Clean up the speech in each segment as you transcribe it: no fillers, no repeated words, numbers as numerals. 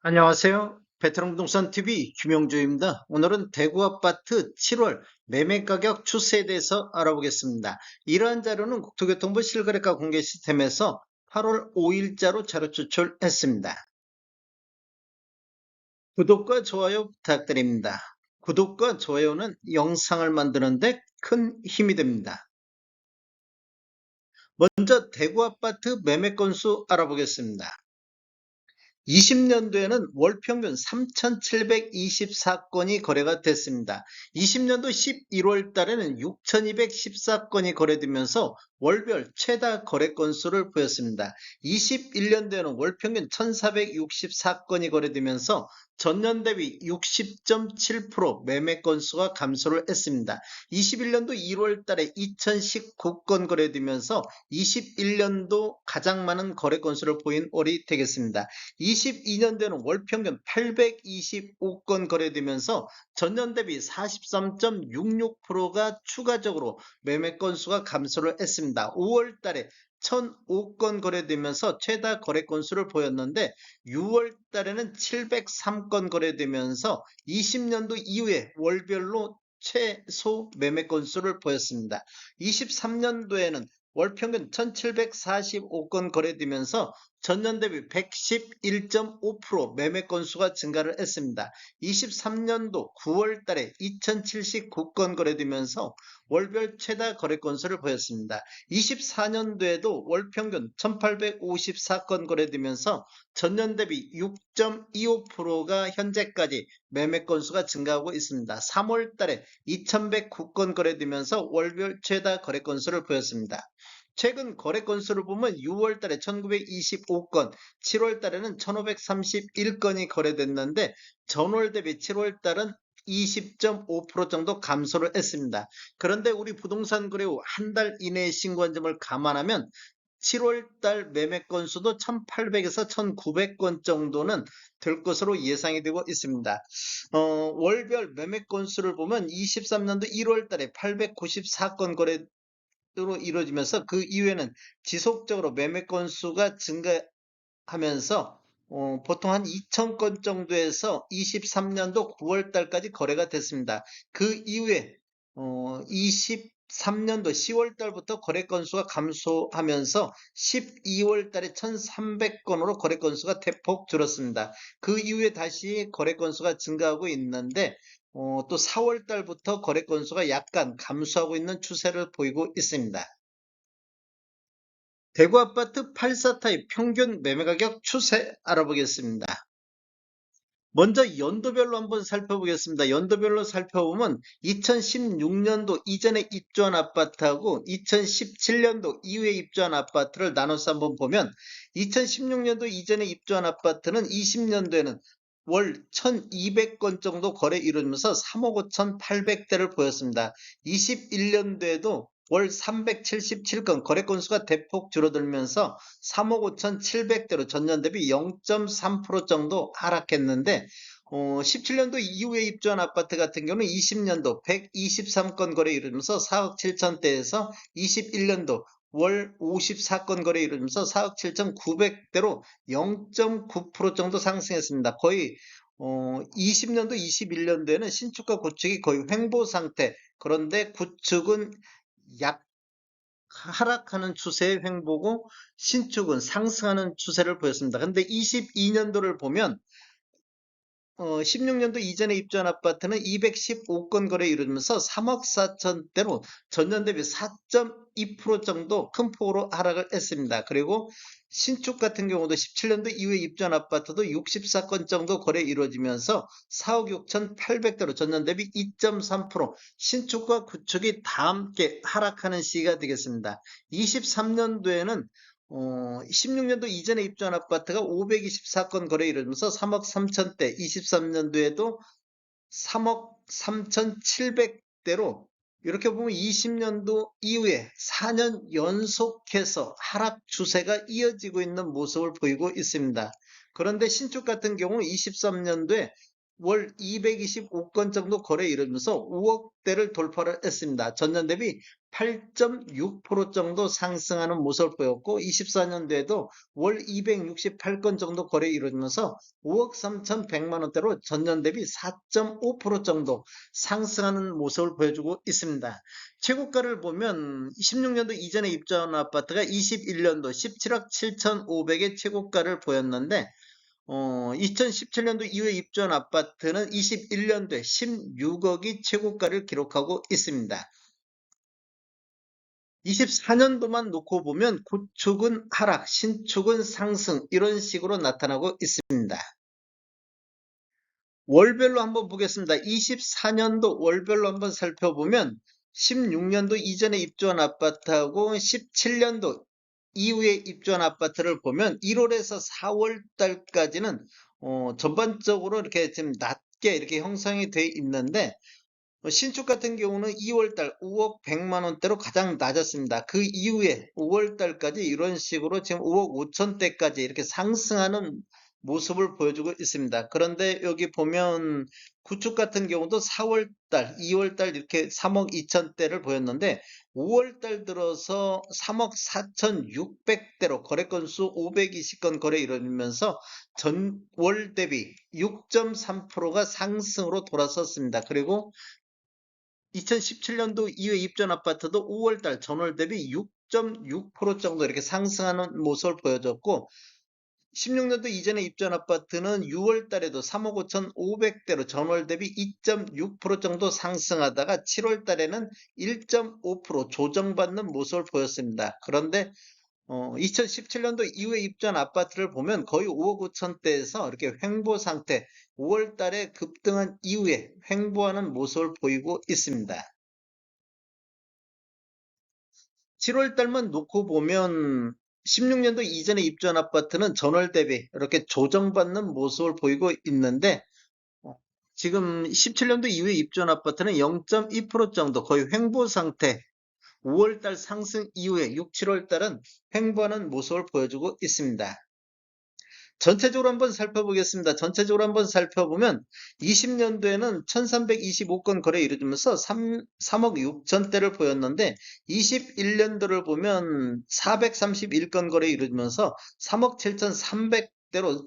안녕하세요. 베테랑 부동산 TV 김영주입니다. 오늘은 대구 아파트 7월 매매 가격 추세에 대해서 알아보겠습니다. 이러한 자료는 국토교통부 실거래가 공개 시스템에서 8월 5일자로 자료 추출했습니다. 구독과 좋아요 부탁드립니다. 구독과 좋아요는 영상을 만드는데 큰 힘이 됩니다. 먼저 대구 아파트 매매 건수 알아보겠습니다. 20년도에는 월 평균 3,724건이 거래가 됐습니다. 20년도 11월 달에는 6,214건이 거래되면서 월별 최다 거래 건수를 보였습니다. 21년도에는 월 평균 1,464건이 거래되면서 전년 대비 60.7% 매매 건수가 감소를 했습니다. 21년도 1월 달에 2,019건 거래되면서 21년도 가장 많은 거래 건수를 보인 월이 되겠습니다. 22년도에는 월 평균 825건 거래되면서 전년 대비 43.66%가 추가적으로 매매 건수가 감소를 했습니다. 5월 달에 1,005건 거래되면서 최다 거래 건수를 보였는데 6월 달에는 703건 거래되면서 20년도 이후에 월별로 최소 매매 건수를 보였습니다. 23년도에는 월 평균 1,745건 거래되면서 전년 대비 111.5% 매매 건수가 증가를 했습니다. 23년도 9월 달에 2,079건 거래되면서 월별 최다 거래 건수를 보였습니다. 24년도에도 월 평균 1,854건 거래되면서 전년 대비 6.25%가 현재까지 매매 건수가 증가하고 있습니다. 3월 달에 2,109건 거래되면서 월별 최다 거래 건수를 보였습니다. 최근 거래 건수를 보면 6월 달에 1925건, 7월 달에는 1531건이 거래됐는데 전월 대비 7월 달은 20.5% 정도 감소를 했습니다. 그런데 우리 부동산 거래 후 한 달 이내에 신고한 점을 감안하면 7월 달 매매 건수도 1,800에서 1,900건 정도는 될 것으로 예상이 되고 있습니다. 월별 매매 건수를 보면 23년도 1월 달에 894건 거래 로 이루어지면서 그 이후에는 지속적으로 매매 건수가 증가하면서 보통 한 2,000건 정도에서 23년도 9월 달까지 거래가 됐습니다. 그 이후에 23년도 10월 달부터 거래 건수가 감소하면서 12월 달에 1,300건으로 거래 건수가 대폭 줄었습니다. 그 이후에 다시 거래 건수가 증가하고 있는데 또 4월 달부터 거래 건수가 약간 감소하고 있는 추세를 보이고 있습니다. 대구 아파트 84타입 평균 매매 가격 추세 알아보겠습니다. 먼저 연도별로 한번 살펴보겠습니다. 연도별로 살펴보면 2016년도 이전에 입주한 아파트하고 2017년도 이후에 입주한 아파트를 나눠서 한번 보면 2016년도 이전에 입주한 아파트는 20년도에는 월 1,200건 정도 거래 이루면서 3억 5,800대를 보였습니다. 21년도에도 월 377건 거래 건수가 대폭 줄어들면서 3억 5,700대로 전년 대비 0.3% 정도 하락했는데 17년도 이후에 입주한 아파트 같은 경우는 20년도 123건 거래 이루면서 4억 7천대에서 21년도 월 54건 거래 이루면서 4억 7,900대로 0.9% 정도 상승했습니다. 거의 20년도 21년도에는 신축과 구축이 거의 횡보 상태, 그런데 구축은 약 하락하는 추세의 횡보고 신축은 상승하는 추세를 보였습니다. 근데 22년도를 보면 16년도 이전에 입주한 아파트는 215건 거래 이루면서 3억 4천대로 전년 대비 4.2% 정도 큰 폭으로 하락을 했습니다. 그리고 신축 같은 경우도 17년도 이후에 입주한 아파트도 64건 정도 거래 이루어지면서 4억 6,800대로 전년 대비 2.3% 신축과 구축이 다 함께 하락하는 시기가 되겠습니다. 23년도에는 16년도 이전에 입주한 아파트가 524건 거래 이루면서 3억 3천대, 23년도에도 3억 3,700대로 이렇게 보면 20년도 이후에 4년 연속해서 하락 추세가 이어지고 있는 모습을 보이고 있습니다. 그런데 신축 같은 경우 23년도에 월 225건 정도 거래 이루면서 5억대를 돌파를 했습니다. 전년 대비 8.6% 정도 상승하는 모습을 보였고 24년도에도 월 268건 정도 거래 이루면서 5억 3,100만 원대로 전년 대비 4.5% 정도 상승하는 모습을 보여주고 있습니다. 최고가를 보면 16년도 이전에 입주한 아파트가 21년도 17억 7,500의 최고가를 보였는데 2017년도 이후에 입주한 아파트는 21년도에 16억이 최고가를 기록하고 있습니다. 24년도만 놓고 보면 구축은 하락, 신축은 상승 이런 식으로 나타나고 있습니다. 월별로 한번 보겠습니다. 24년도 월별로 한번 살펴보면 16년도 이전에 입주한 아파트하고 17년도 이후에 입주한 아파트를 보면 1월에서 4월 달까지는 전반적으로 이렇게 좀 낮게 이렇게 형성이 돼 있는데 신축 같은 경우는 2월달 5억 100만 원대로 가장 낮았습니다. 그 이후에 5월달까지 이런 식으로 지금 5억 5천대까지 이렇게 상승하는 모습을 보여주고 있습니다. 그런데 여기 보면 구축 같은 경우도 4월달, 2월달 이렇게 3억 2천대를 보였는데 5월달 들어서 3억 4,600대로 거래 건수 520건 거래 이루면서 전월 대비 6.3%가 상승으로 돌아섰습니다. 그리고 2017년도 이후에 입주한 아파트도 5월달 전월 대비 6.6% 정도 이렇게 상승하는 모습을 보여줬고 16년도 이전에 입주한 아파트는 6월달에도 3억 5,500대로 전월 대비 2.6% 정도 상승하다가 7월달에는 1.5% 조정받는 모습을 보였습니다. 그런데 2017년도 이후에 입주한 아파트를 보면 거의 5억 5천대에서 이렇게 횡보 상태, 5월 달에 급등한 이후에 횡보하는 모습을 보이고 있습니다. 7월 달만 놓고 보면 16년도 이전에 입주한 아파트는 전월 대비 이렇게 조정받는 모습을 보이고 있는데 지금 17년도 이후에 입주한 아파트는 0.2% 정도 거의 횡보 상태, 5월달 상승 이후에 6, 7월달은 횡보하는 모습을 보여주고 있습니다. 전체적으로 한번 살펴보겠습니다. 전체적으로 한번 살펴보면 20년도에는 1325건 거래 이루어지면서 3억 6천대를 보였는데 21년도를 보면 431건 거래 이루어지면서 3억 7,300대로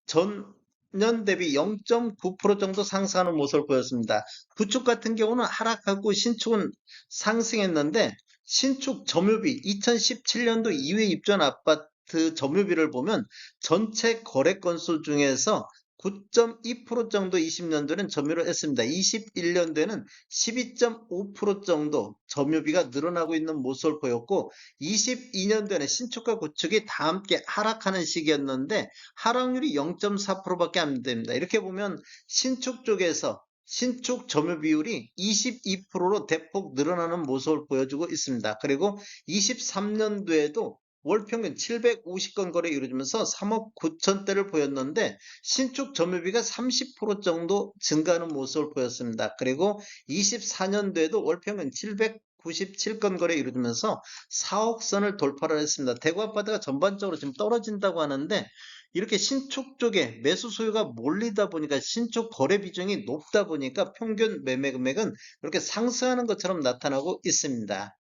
전년 대비 0.9% 정도 상승하는 모습을 보였습니다. 구축 같은 경우는 하락하고 신축은 상승했는데 신축 점유비 2017년도 이후에 입주한 아파트 점유비를 보면 전체 거래 건수 중에서 9.2% 정도 20년도에는 점유를 했습니다. 21년도에는 12.5% 정도 점유비가 늘어나고 있는 모습을 보였고 22년도에는 신축과 구축이 다 함께 하락하는 시기였는데 하락률이 0.4%밖에 안 됩니다. 이렇게 보면 신축 쪽에서 신축 점유 비율이 22%로 대폭 늘어나는 모습을 보여주고 있습니다. 그리고 23년도에도 월 평균 750건 거래 이루어지면서 3억 9천대를 보였는데 신축 점유비가 30% 정도 증가하는 모습을 보였습니다. 그리고 24년도에도 월 평균 797건 거래 이루어지면서 4억 선을 돌파를 했습니다. 대구 아파트가 전반적으로 지금 떨어진다고 하는데 이렇게 신축 쪽에 매수 수요가 몰리다 보니까 신축 거래 비중이 높다 보니까 평균 매매 금액은 이렇게 상승하는 것처럼 나타나고 있습니다.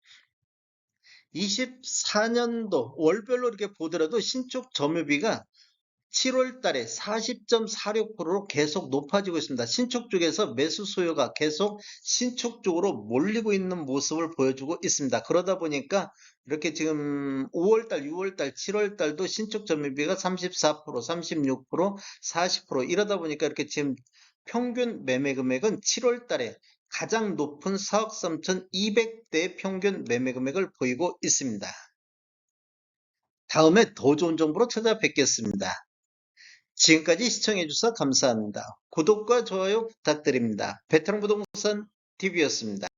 24년도 월별로 이렇게 보더라도 신축 점유비가 7월 달에 40.46%로 계속 높아지고 있습니다. 신축 쪽에서 매수 수요가 계속 신축 쪽으로 몰리고 있는 모습을 보여주고 있습니다. 그러다 보니까 이렇게 지금 5월달, 6월달, 7월달도 신축 점유비가 34%, 36%, 40% 이러다 보니까 이렇게 지금 평균 매매 금액은 7월 달에 가장 높은 4억 3,200대의 평균 매매 금액을 보이고 있습니다. 다음에 더 좋은 정보로 찾아뵙겠습니다. 지금까지 시청해주셔서 감사합니다. 구독과 좋아요 부탁드립니다. 베테랑 부동산 TV였습니다.